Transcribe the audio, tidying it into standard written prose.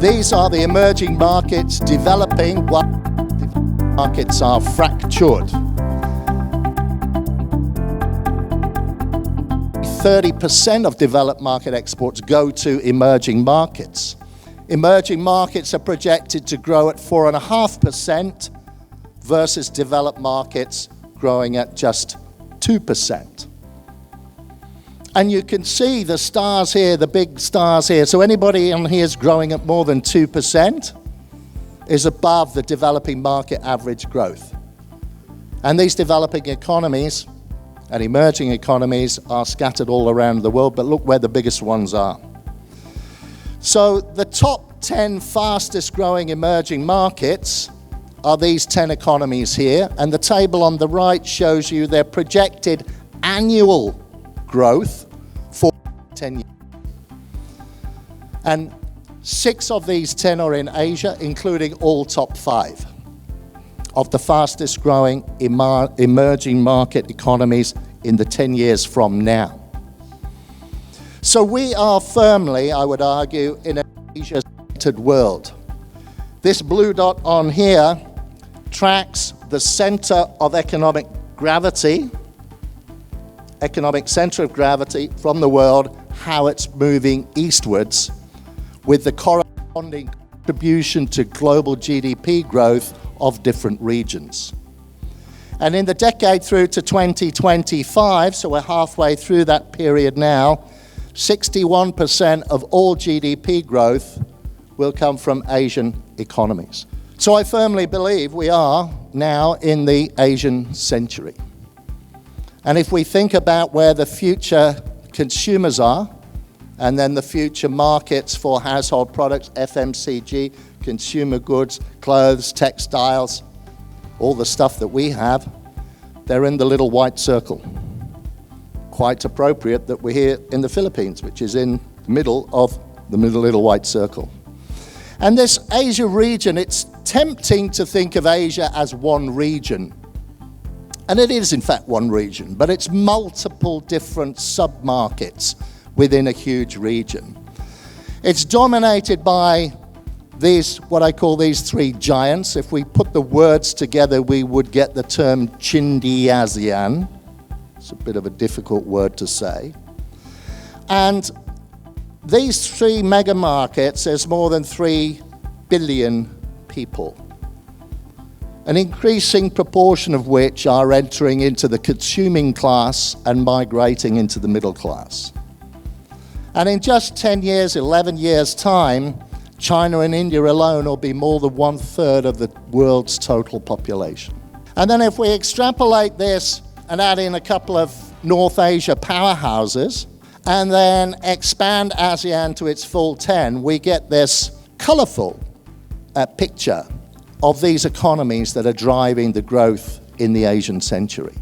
These are the emerging markets developing while markets are fractured. 30% of developed market exports go to emerging markets. Emerging markets are projected to grow at 4.5% versus developed markets growing at just 2%. And you can see the stars here, the big stars here. So anybody on here is growing at more than 2% is above the developing market average growth. And these developing economies and emerging economies are scattered all around the world, but look where the biggest ones are. So the top 10 fastest growing emerging markets are these 10 economies here, and the table on the right shows you their projected annual growth for 10 years. And 6 of these 10 are in Asia, including all top 5 of the fastest growing emerging market economies in the 10 years from now. So we are firmly, I would argue, in an Asia-centered world. This blue dot on here tracks the center of economic gravity, economic center of gravity from the world, how it's moving eastwards, with the corresponding contribution to global GDP growth of different regions. And in the decade through to 2025, so we're halfway through that period now, 61% of all GDP growth will come from Asian economies. So I firmly believe we are now in the Asian century. And if we think about where the future consumers are, and then the future markets for household products, FMCG, consumer goods, clothes, textiles, all the stuff that we have, they're in the little white circle. Quite appropriate that we're here in the Philippines, which is in the middle of the little white circle. And this Asia region, it's tempting to think of Asia as one region. And it is in fact one region, but it's multiple different sub-markets within a huge region. It's dominated by these, what I call these 3 giants. If we put the words together, we would get the term Chindi-ASEAN. It's a bit of a difficult word to say. And these 3 mega markets, there's more than 3 billion people. An increasing proportion of which are entering into the consuming class and migrating into the middle class. And in just 10 years, 11 years' time, China and India alone will be more than 1/3 of the world's total population. And then if we extrapolate this and add in a couple of North Asia powerhouses, and then expand ASEAN to its full 10, we get this colorful picture of these economies that are driving the growth in the Asian century.